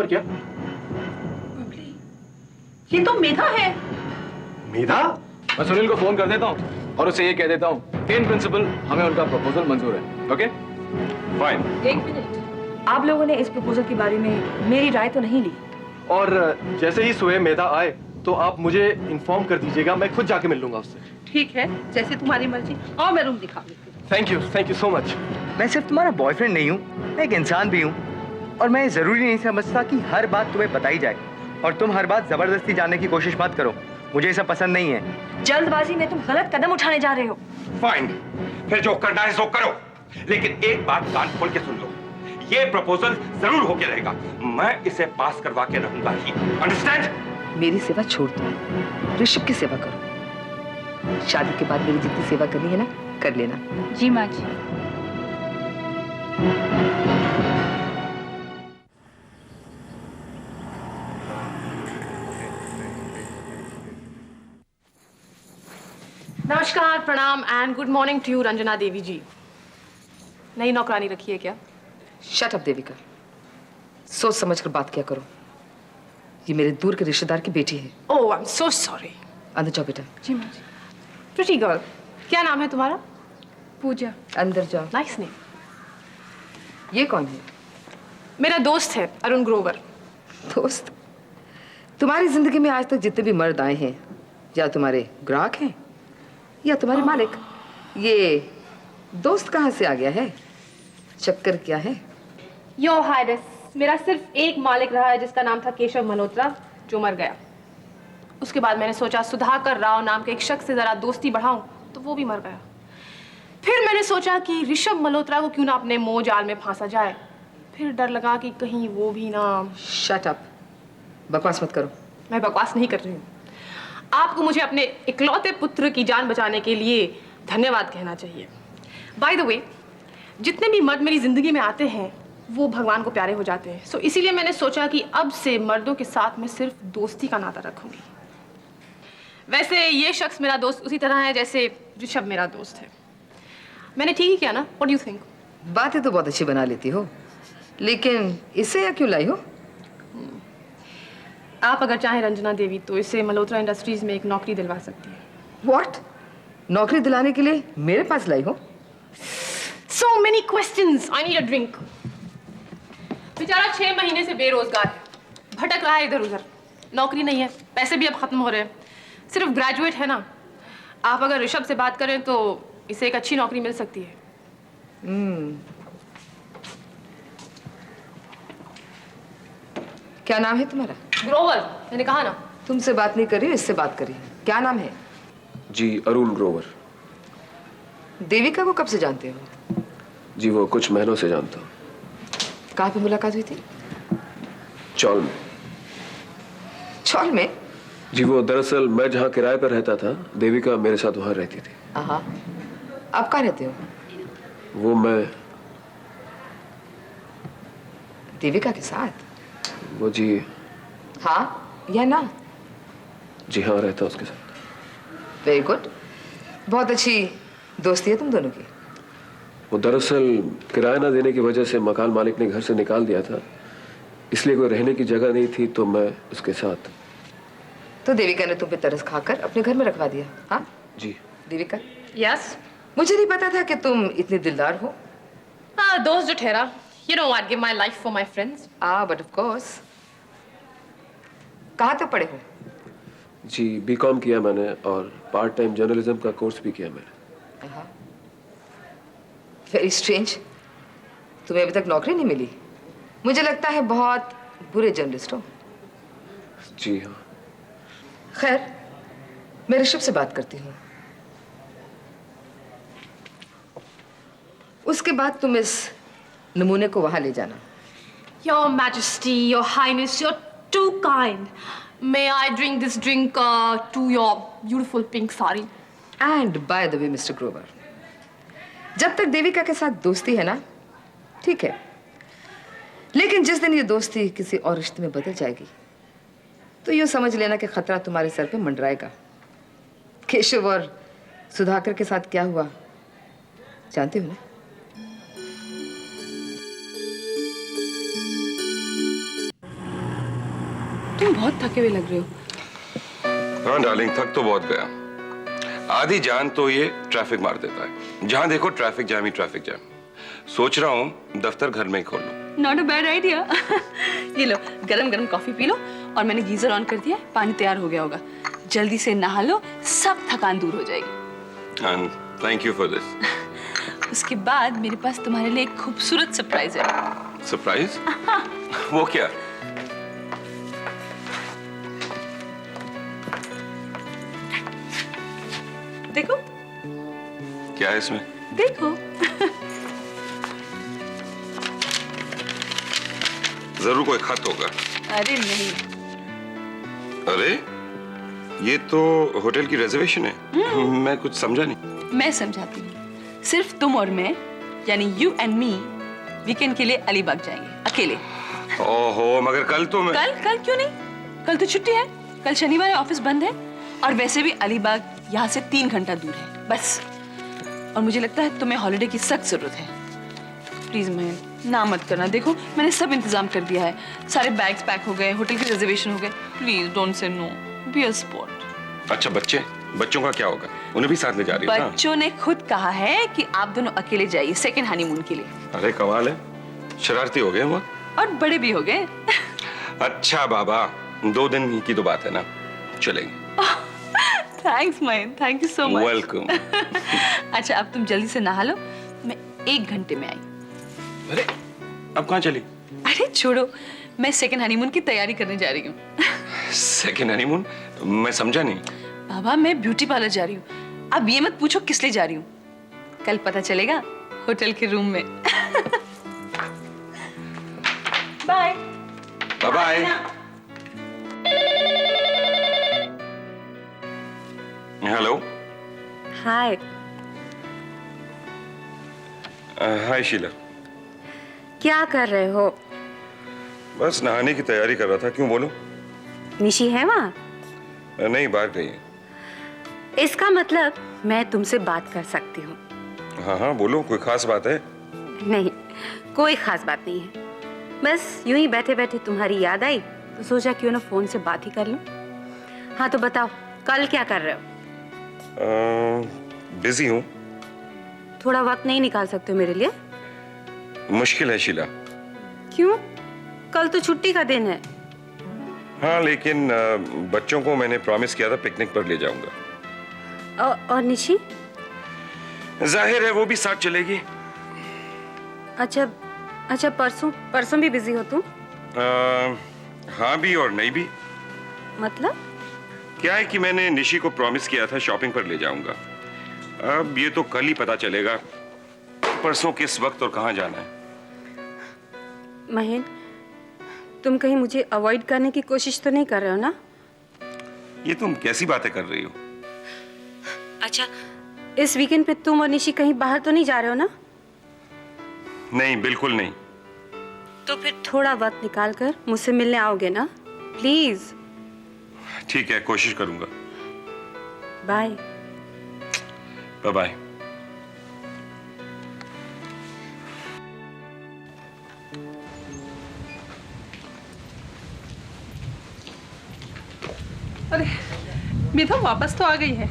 और क्या? ये तो मेधा है। मेधा? मैं सुनील को फोन कर देता हूँ और उसे ये कह देता हूँ इन प्रिंसिपल हमें उनका प्रपोजल मंजूर है। Okay fine. एक मिनट, आप लोगों ने इस प्रपोजल के बारे में मेरी राय तो नहीं ली? और जैसे ही सुबह मेधा आए तो आप मुझे इन्फॉर्म कर दीजिएगा, मैं खुद जाके मिल लूंगा उससे। ठीक है, जैसे तुम्हारी मर्जी। आओ मैं रूम दिखा देती हूँ। Thank you so much. मैं सिर्फ तुम्हारा बॉयफ्रेंड नहीं हूँ, मैं एक इंसान भी हूँ और मैं जरूरी नहीं समझता कि हर बात तुम्हें बताई जाए और तुम हर बात जबरदस्ती जानने की कोशिश मत करो, मुझे ऐसा पसंद नहीं है। जल्दबाजी में तुम गलत कदम उठाने जा रहे हो। फाइन, फिर जो करना है सो करो, लेकिन एक बात कान खोल के सुन लो, ये प्रपोजल जरूर होके रहेगा, मैं इसे पास करवा के रहूंगा ही। अंडरस्टैंड? मेरी सेवा छोड़ दो, ऋषभ की सेवा करो। शादी के बाद मेरी जितनी सेवा करनी है ना, कर लेना। जी माँ जी। नमस्कार, प्रणाम and good morning to you Ranjana Devi ji. नई नौकरानी रखी है क्या? शट अप देविका, सोच समझ कर बात किया करो। ये मेरे दूर के रिश्तेदार की बेटी है। ओह आई एम सो सॉरी। अंदर जाओ बेटा। जी माँ जी। प्रिटी गर्ल, क्या नाम है तुम्हारा? पूजा। अंदर जाओ। Nice name. ये कौन है? मेरा दोस्त है अरुण ग्रोवर। दोस्त? तुम्हारी जिंदगी में आज तक जितने भी मर्द आए हैं, या तुम्हारे ग्राहक हैं या तुम्हारे मालिक, ये दोस्त कहाँ से आ गया है? चक्कर क्या है? योर हाइनेस, मेरा सिर्फ एक मालिक रहा है जिसका नाम था केशव मल्होत्रा, जो मर गया। उसके बाद मैंने सोचा सुधाकर राव नाम के एक शख्स से जरा दोस्ती बढ़ाऊं, तो वो भी मर गया। फिर मैंने सोचा कि ऋषभ मल्होत्रा को क्यों ना अपने मोह जाल में फांसा जाए। फिर डर लगा कि कहीं वो भी ना। शट अप, बकवास मत करो। मैं बकवास नहीं कर रही हूँ। आपको मुझे अपने इकलौते पुत्र की जान बचाने के लिए धन्यवाद कहना चाहिए। बाय द वे, जितने भी मर्द मेरी जिंदगी में आते हैं वो भगवान को प्यारे हो जाते हैं। सो इसीलिए मैंने सोचा कि अब से मर्दों के साथ मैं सिर्फ दोस्ती का नाता रखूंगी। वैसे ये शख्स मेरा दोस्त उसी तरह है जैसे ऋषभ मेरा दोस्त है। मैंने ठीक ही किया ना? What do you think? बातें तो बहुत अच्छी बना लेती हो, लेकिन इसे या क्यों लाई हो? आप अगर चाहें रंजना देवी तो इसे मल्होत्रा इंडस्ट्रीज में एक नौकरी दिलवा सकती है। व्हाट? नौकरी दिलाने के लिए मेरे पास लाई हो? So many questions. I need a drink. बेचारा 6 महीने से बेरोजगार है, भटक रहा है इधर उधर, नौकरी नहीं है, पैसे भी अब खत्म हो रहे हैं, सिर्फ ग्रेजुएट है ना। आप अगर ऋषभ से बात करें तो इसे एक अच्छी नौकरी मिल सकती है। क्या नाम है तुम्हारा? ग्रोवर, मैंने कहा ना। तुमसे बात नहीं कर रही हूँ, इससे बात कर रही हूँ। क्या नाम है? जी अरुण ग्रोवर। देविका को कब से जानते हो? जी वो कुछ महीनों से जानता हूँ। कहाँ पे मुलाकात हुई थी? चौल में। चौल में? जी वो दरअसल मैं जहाँ किराए पर रहता था, देविका मेरे साथ वहाँ रहती थी। हाँ, आप कहाँ रहते हो? वो मैं देविका के साथ? वो जी हाँ या ना? जी हाँ रहता उसके साथ। वेरी गुड, बहुत अच्छी दोस्ती है तुम दोनों की। वो दरअसल किराया ना देने की वजह से मकान मालिक ने घर से निकाल दिया था, इसलिए कोई रहने की जगह नहीं थी तो मैं उसके साथ। तो देविका ने तुम पे तरस खाकर अपने घर में रखवा दिया? हाँ जी। देविका? यस। मुझे नहीं पता था कि तुम इतनी दिलदार हो। हाँ, दोस्त जो ठहरा। You know I'd give my life for my friends. But of course. कहाँ तक पढ़े हो? जी बीकॉम किया मैंने और पार्ट टाइम जर्नलिज्म का कोर्स भी किया मैंने। वेरी स्ट्रेंज, तुम्हें अभी तक नौकरी नहीं मिली? मुझे लगता है बहुत बुरे जर्नलिस्ट हो। जी हाँ। खैर, मैं ऋषभ से बात करती हूँ, उसके बाद तुम इस नमूने को वहां ले जाना। Your Majesty, Your Highness, you're too kind. May I drink this drink to your beautiful pink sari? And by the way mister Grover, जब तक देविका के साथ दोस्ती है ना, ठीक है, लेकिन जिस दिन ये दोस्ती किसी और रिश्ते में बदल जाएगी तो यूँ समझ लेना कि खतरा तुम्हारे सर पे मंडराएगा। केशव और सुधाकर के साथ क्या हुआ जानते हो ना? तुम बहुत थके हुए लग रहे हो। हाँ डार्लिंग, थक तो बहुत गया। आधी जान तो ये ट्रैफिक मार देता है। जहां देखो ट्रैफिक जाम ही ट्रैफिक जाम। सोच रहा हूँ दफ्तर घर में ही खोल लूं। Not a bad idea. ये लो, गरम गरम कॉफी पी लो, और मैंने गीजर ऑन कर दिया, पानी तैयार हो गया होगा। जल्दी से नहा लो, सब थकान दूर हो जाएगी। Thank you for this. उसके बाद मेरे पास तुम्हारे लिए एक खूबसूरत सरप्राइज है। सरप्राइज? वो क्या? देखो। क्या है इसमें? देखो। जरूर कोई खत होगा। अरे नहीं। अरे ये तो होटल की रिजर्वेशन है। मैं कुछ समझा नहीं। मैं समझाती हूँ। सिर्फ तुम और मैं, यानी यू एंड मी, वीकेंड के लिए अलीबाग जाएंगे अकेले। ओहो, मगर कल तो मैं... कल क्यों नहीं? कल तो छुट्टी है, कल शनिवार है, ऑफिस बंद है, और वैसे भी अलीबाग यहाँ से 3 घंटा दूर है बस। और मुझे लगता है तुम्हें हॉलिडे की सख्त जरूरत है। प्लीज मैं ना मत करना। देखो मैंने सब इंतजाम कर दिया है, सारे बैग्स पैक हो गए, होटल की रिजर्वेशन हो गए। Please don't say no, be a sport. अच्छा बच्चों का क्या होगा? उन्हें भी साथ में जा रही हो? बच्चों ने खुद कहा है कि आप दोनों अकेले जाइए सेकंड हनीमून के लिए। अरे कमाल है, शरारती हो गए वो। और बड़े भी हो गए। अच्छा बाबा, 2 दिन की तो बात है ना, चलेंगे। Thanks Mayan, thank you so much. Welcome. अच्छा अब तुम जल्दी से नहा लो, मैं 1 घंटे में आई। अरे अब कहाँ चली? अरे छोड़ो, मैं सेकंड हनीमून की तैयारी करने जा रही हूँ। Second honeymoon? मैं समझा नहीं। बाबा मैं ब्यूटी पार्लर जा रही हूँ। अब ये मत पूछो किस लिए जा रही हूँ, कल पता चलेगा होटल के रूम में। Bye bye. Hello. Hi. Hi Sheela. क्या कर रहे हो? बस नहाने की तैयारी कर रहा था। क्यों, बोलो। निशी है वहाँ? नहीं, बाहर गई है। इसका मतलब मैं तुमसे बात कर सकती हूँ? हाँ हाँ बोलो, कोई खास बात है? नहीं, कोई खास बात नहीं है। बस यूं ही बैठे बैठे तुम्हारी याद आई तो सोचा क्यों ना फोन से बात ही कर लूं। हाँ तो बताओ, कल क्या कर रहे हो? बिजी हूँ। थोड़ा वक्त नहीं निकाल सकते हो मेरे लिए? मुश्किल है शीला। क्यों? कल तो छुट्टी का दिन है। हाँ लेकिन बच्चों को मैंने प्रॉमिस किया था पिकनिक पर ले जाऊंगा। और निशी? जाहिर है वो भी साथ चलेगी। अच्छा परसों भी बिजी हो तुम? हाँ भी और नहीं भी। मतलब? क्या है कि मैंने निशी को प्रॉमिस किया था शॉपिंग पर ले जाऊंगा। अब ये तो कल ही पता चलेगा परसों किस वक्त और कहाँ जाना है। महेन, तुम कहीं मुझे अवॉइड करने की कोशिश तो नहीं कर रहे हो ना? ये तुम कैसी बातें कर रही हो? अच्छा, इस वीकेंड पे तुम और निशी कहीं बाहर तो नहीं जा रहे हो ना? नहीं, बिल्कुल नहीं। तो फिर थोड़ा वक्त निकाल कर मुझसे मिलने आओगे ना? प्लीज। ठीक है, कोशिश करूंगा। बाय। Bye bye. अरे मेधा वापस तो आ गई है,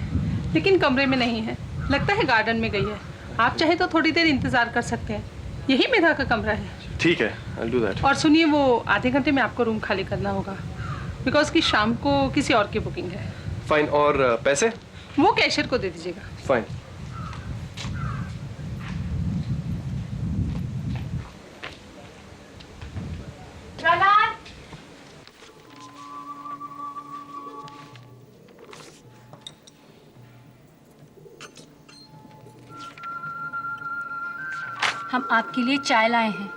लेकिन कमरे में नहीं है। लगता है गार्डन में गई है। आप चाहे तो थोड़ी देर इंतजार कर सकते हैं। यही मेधा का कमरा है। ठीक है, I'll do that. और सुनिए, वो आधे घंटे में आपको रूम खाली करना होगा, बिकॉज कि शाम को किसी और की बुकिंग है। फाइन। और पैसे? वो कैशियर को दे दीजिएगा। फाइन। हम आपके लिए चाय लाए हैं।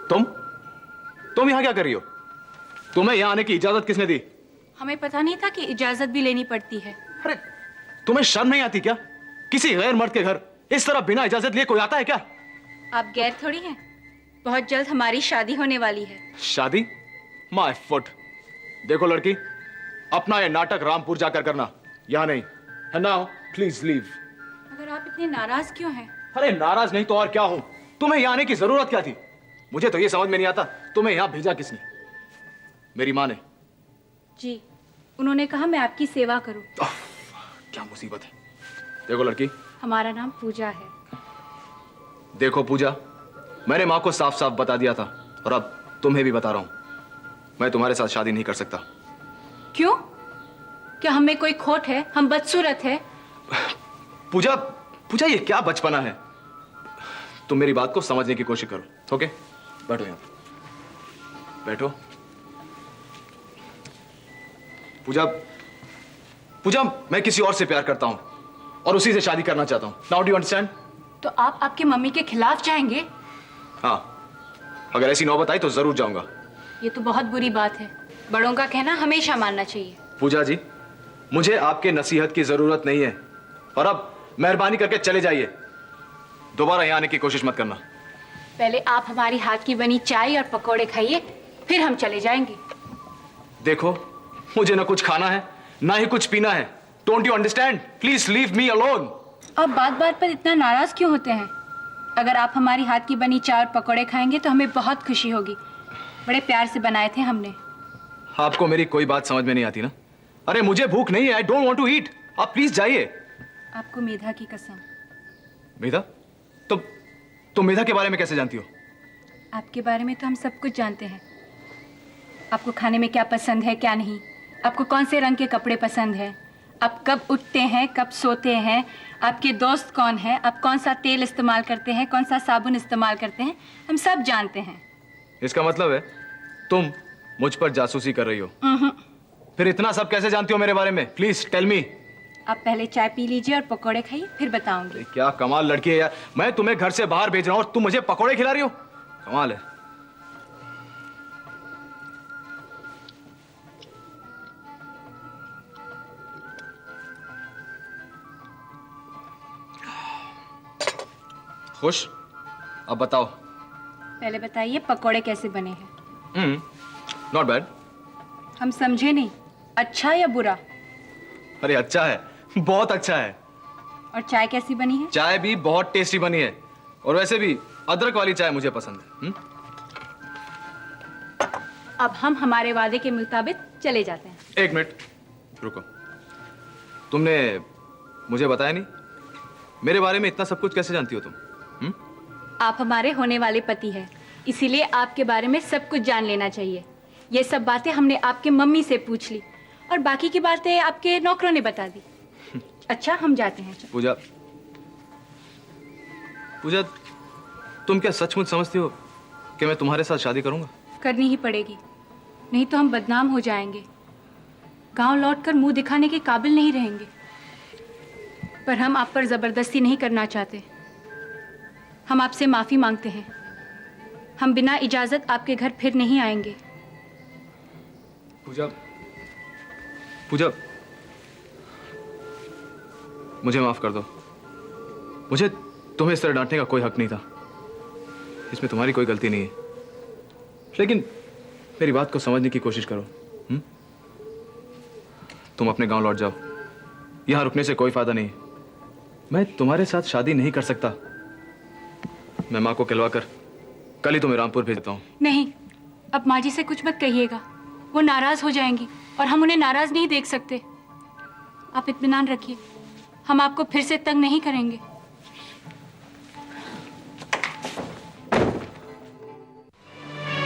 तुम यहाँ क्या कर रही हो? तुम्हें यहाँ आने की इजाजत किसने दी? हमें पता नहीं था कि इजाजत भी लेनी पड़ती है। अरे तुम्हें शर्म नहीं आती क्या? किसी गैर मर्द के घर इस तरह बिना इजाजत लिए कोई आता है क्या? आप गैर थोड़ी हैं। बहुत जल्द हमारी शादी होने वाली है। शादी? My foot. देखो लड़की, अपना ये नाटक रामपुर जाकर करना, यहाँ नहीं। है ना? Please leave. मगर आप इतने नाराज क्यों हैं? अरे नाराज नहीं तो और क्या हूं? तुम्हें यहाँ आने की जरूरत क्या थी? मुझे तो ये समझ में नहीं आता तुम्हें यहाँ भेजा किसने। मेरी माँ ने। जी, उन्होंने कहा मैं आपकी सेवा करूं। क्या मुसीबत है। देखो लड़की, हमारा नाम पूजा है। देखो पूजा, मैंने माँ को साफ साफ बता दिया था और अब तुम्हें भी बता रहा हूं, मैं तुम्हारे साथ शादी नहीं कर सकता। क्यों? क्या हमें कोई खोट है? हम बदसूरत है? पूजा, पूजा ये क्या बचपना है। तुम मेरी बात को समझने की कोशिश करो। ओके, बैठो यहाँ, बैठो। पूजा, पूजा मैं किसी और से प्यार करता हूं और उसी से शादी करना चाहता हूं। Now do you understand? तो आप आपकी मम्मी के खिलाफ जाएंगे? हाँ, अगर ऐसी नौबत आई तो जरूर जाऊंगा। ये तो बहुत बुरी बात है। बड़ों का कहना हमेशा मानना चाहिए। पूजा जी, मुझे आपके नसीहत की जरूरत नहीं है और अब मेहरबानी करके चले जाइए। दोबारा यहाँ आने की कोशिश मत करना। पहले आप हमारी हाथ की बनी चाय और पकौड़े खाइए, फिर हम चले जाएंगे। देखो, मुझे ना कुछ खाना है ना ही कुछ पीना है। Don't you understand? Please leave me alone. आप बात बात पर इतना नाराज क्यों होते हैं? अगर आप हमारी हाथ की बनी चाय और पकौड़े खाएंगे तो हमें बहुत खुशी होगी। बड़े प्यार से बनाए थे हमने। आपको मेरी कोई बात समझ में नहीं आती ना? अरे मुझे भूख नहीं है, I don't want to eat. आप प्लीज जाइए। आपको मेधा की कसम। मेधा? तुम मेधा के बारे में कैसे जानती हो? आपके बारे में तो हम सब कुछ जानते हैं। आपको खाने में क्या पसंद है, क्या नहीं, आपको कौन से रंग के कपड़े पसंद है, आप कब उठते हैं, कब सोते हैं, आपके दोस्त कौन हैं, आप कौन सा तेल इस्तेमाल करते हैं, कौन सा साबुन इस्तेमाल करते हैं, हम सब जानते हैं। इसका मतलब है तुम मुझ पर जासूसी कर रही हो? फिर इतना सब कैसे जानती हो मेरे बारे में? Please tell me. आप पहले चाय पी लीजिए और पकौड़े खाइए, फिर बताऊंगी। क्या कमाल लड़की है यार। मैं तुम्हें घर से बाहर भेज रहा हूं और तुम मुझे पकौड़े खिला रही हो? कमाल है। खुश? अब बताओ। पहले बताइए पकौड़े कैसे बने हैं। Not bad. हम समझे नहीं, अच्छा या बुरा? अरे अच्छा है, बहुत अच्छा है। और चाय कैसी बनी है? चाय भी बहुत टेस्टी बनी है और वैसे भी अदरक वाली चाय मुझे पसंद है। अब हम हमारे वादे के मुताबिक चले जाते हैं। एक मिनट रुको, तुमने मुझे बताया नहीं मेरे बारे में इतना सब कुछ कैसे जानती हो तुम? आप हमारे होने वाले पति हैं, इसीलिए आपके बारे में सब कुछ जान लेना चाहिए। ये सब बातें हमने आपके मम्मी से पूछ ली और बाकी की बातें आपके नौकरों ने बता दी। अच्छा, हम जाते हैं। पूजा, पूजा तुम क्या सचमुच समझती हो कि मैं तुम्हारे साथ शादी करूंगा? करनी ही पड़ेगी, नहीं तो हम बदनाम हो जाएंगे, गांव लौटकर मुंह दिखाने के काबिल नहीं रहेंगे। पर हम आप पर जबरदस्ती नहीं करना चाहते। हम आपसे माफी मांगते हैं। हम बिना इजाजत आपके घर फिर नहीं आएंगे। पूजा, पूजा मुझे माफ कर दो। मुझे तुम्हें इस तरह डांटने का कोई हक नहीं था। इसमें तुम्हारी कोई गलती नहीं है। लेकिन मेरी बात को समझने की कोशिश करो। तुम अपने गांव लौट जाओ, यहां रुकने से कोई फायदा नहीं। मैं तुम्हारे साथ शादी नहीं कर सकता। मैं माँ को कहलवाकर कल ही तुम्हें रामपुर भेजता हूँ। नहीं, अब माँ जी से कुछ मत कहिएगा, वो नाराज हो जाएंगी और हम उन्हें नाराज नहीं देख सकते। आप इत्मीनान रखिए, हम आपको फिर से तंग नहीं करेंगे।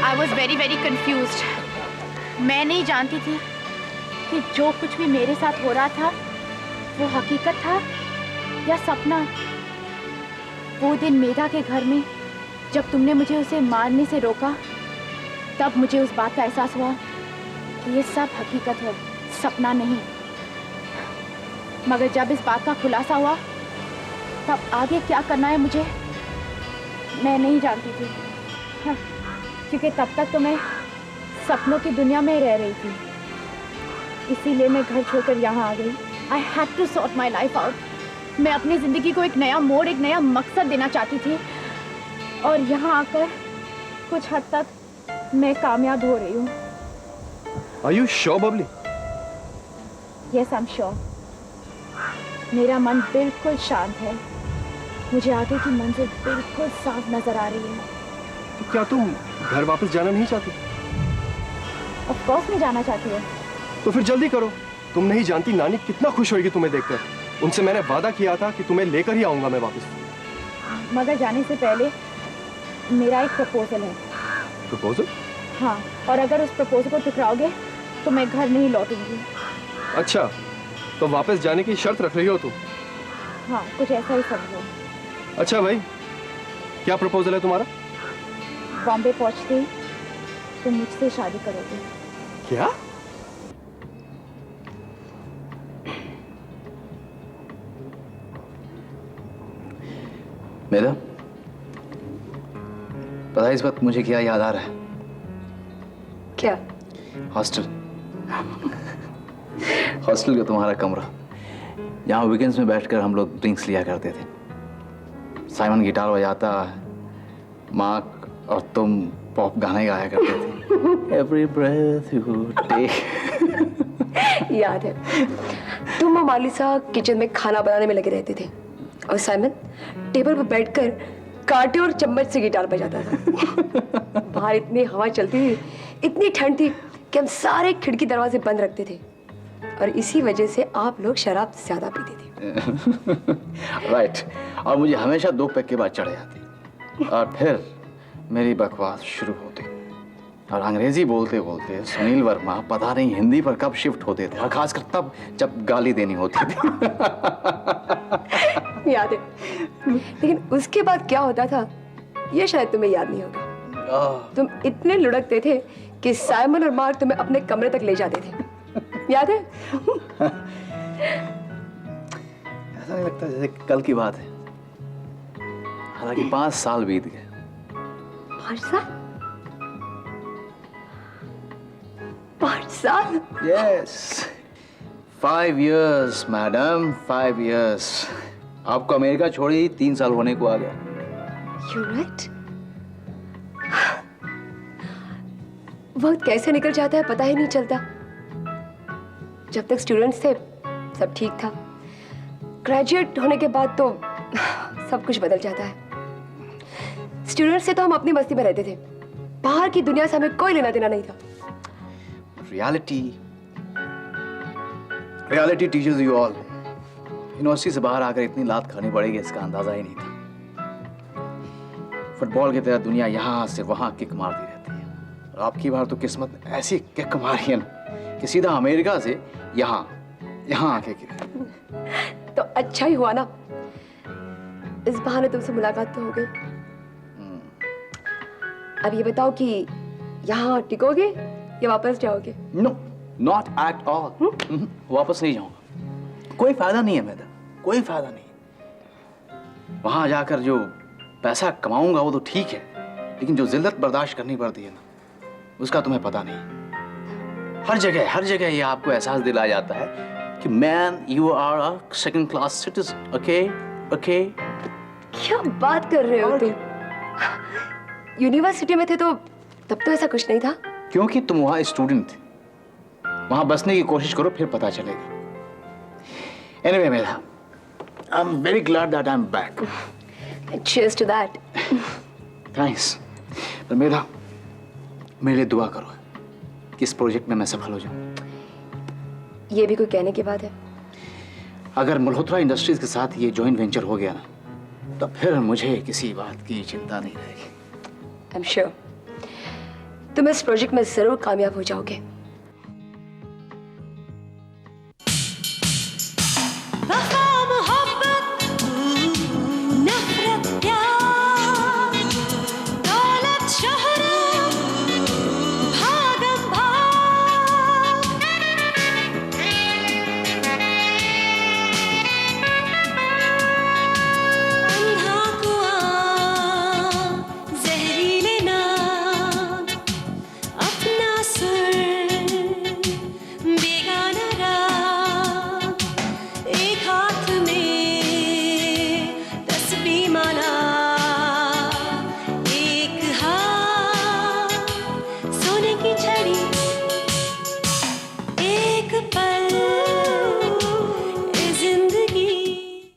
I was very very confused. मैं नहीं जानती थी कि जो कुछ भी मेरे साथ हो रहा था वो हकीकत था या सपना। वो दिन मेधा के घर में जब तुमने मुझे उसे मारने से रोका, तब मुझे उस बात का एहसास हुआ कि ये सब हकीकत है, सपना नहीं। मगर जब इस बात का खुलासा हुआ, तब आगे क्या करना है मुझे मैं नहीं जानती थी। हाँ, क्योंकि तब तक तो मैं सपनों की दुनिया में रह रही थी। इसीलिए मैं घर छोड़कर यहाँ आ गई। I had to sort my life out. मैं अपनी ज़िंदगी को एक नया मोड़, एक नया मकसद देना चाहती थी और यहाँ आकर कुछ हद तक मैं कामयाब हो रही हूँ। Are you sure, Babli? Yes, I'm sure. मेरा मन बिल्कुल शांत है। मुझे आगे की मंजिल बिल्कुल साफ नजर आ रही है। तो क्या तुम घर वापस जाना नहीं चाहती? Of course मैं जाना चाहती हूँ, तो फिर जल्दी करो। तुम नहीं जानती नानी कितना खुश होगी तुम्हें देखकर। उनसे मैंने वादा किया था कि तुम्हें लेकर ही आऊंगा मैं वापस। मगर जाने से पहले मेरा एक प्रपोजल है। प्रपोजल? हाँ, और अगर उस प्रपोजल को ठुकराओगे तो मैं घर नहीं लौटूंगी। अच्छा, तो वापस जाने की शर्त रख रही हो तुम? हाँ, कुछ ऐसा ही समझो। अच्छा भाई, क्या प्रपोजल है तुम्हारा? बॉम्बे पहुंचते ही तुम मुझसे शादी करोगे। क्या? मेरा पता है इस वक्त मुझे क्या याद आ रहा है? क्या? हॉस्टल। हॉस्टल का तुम्हारा कमरा, जहाँ वीकेंड्स में बैठकर हम लोग ड्रिंक्स लिया करते थे। साइमन गिटार बजाता, मार्क और तुम पॉप गाने गाया करते थे। Every breath you take। याद है, तुम और मालिसा किचन में खाना बनाने में लगे रहते थे और साइमन टेबल पर बैठकर कांटे और चम्मच से गिटार बजाता था। बाहर इतनी हवा चलती थी, इतनी ठंड थी कि हम सारे खिड़की दरवाजे बंद रखते थे और इसी वजह से आप लोग शराब ज्यादा पीते थे। राइट। और मुझे हमेशा 2 पैक के बाद चढ़ जाती और फिर मेरी बकवास शुरू होती और अंग्रेजी बोलते बोलते सुनील वर्मा पता नहीं हिंदी पर कब शिफ्ट होते थे, और खासकर तब जब गाली देनी होती थी। याद है, लेकिन उसके बाद क्या होता था ये शायद तुम्हें याद नहीं होगा। तुम इतने लुढ़कते थे कि साइमन और मार्क तुम्हें अपने कमरे तक ले जाते थे। याद है? ऐसा नहीं लगता जैसे कल की बात है। हालांकि 5 साल बीत गए। 5 साल? 5 साल? Yes, 5 years, madam, 5 years। आपको अमेरिका छोड़े ही 3 साल होने को आ गया। You're right. वक्त कैसे निकल जाता है पता ही नहीं चलता। जब तक स्टूडेंट्स थे सब ठीक था, ग्रेजुएट होने के बाद तो सब कुछ बदल जाता है। स्टूडेंट्स से तो हम अपनी मस्ती में रहते थे, बाहर की दुनिया से हमें कोई लेना देना नहीं था। Reality teachers you all. University से बाहर आकर इतनी लात खानी पड़ेगी इसका अंदाजा ही नहीं था। फुटबॉल की तरह दुनिया यहाँ से वहाँ किक मारती रहती है, और आपकी बार तो किस्मत ऐसी किक मारी है ना कि सीधा अमेरिका से यहाँ आके गिरे। तो अच्छा ही हुआ ना, इस बहाने तुमसे मुलाकात तो हो गई। अब ये बताओ कि यहाँ टिकोगे या वापस जाओगे? No, not at all. वापस नहीं जाऊंगा। कोई फायदा नहीं है मैडम, कोई फायदा नहीं। वहां जाकर जो पैसा कमाऊंगा वो तो ठीक है, लेकिन जो जिल्लत बर्दाश्त करनी पड़ती है ना, उसका तुम्हें पता नहीं। हर जगह ये आपको एहसास दिलाया जाता है कि man you are a second class citizen. Okay. क्या बात कर रहे हो तुम? यूनिवर्सिटी में थे तो तब तो ऐसा कुछ नहीं था। क्योंकि तुम वहां स्टूडेंट थे। वहां बसने की कोशिश करो फिर पता चलेगा। Anyway, Medha, I'm very glad that I'm back. Cheers to that. Thanks. पर मेधा, मेरे लिए दुआ करो कि इस प्रोजेक्ट में मैं सफल हो जाऊं। ये भी कोई कहने की बात है? अगर मल्होत्रा इंडस्ट्रीज के साथ ये जॉइंट वेंचर हो गया ना, तो फिर मुझे किसी बात की चिंता नहीं रहेगी। I'm sure. तुम इस प्रोजेक्ट में जरूर कामयाब हो जाओगे।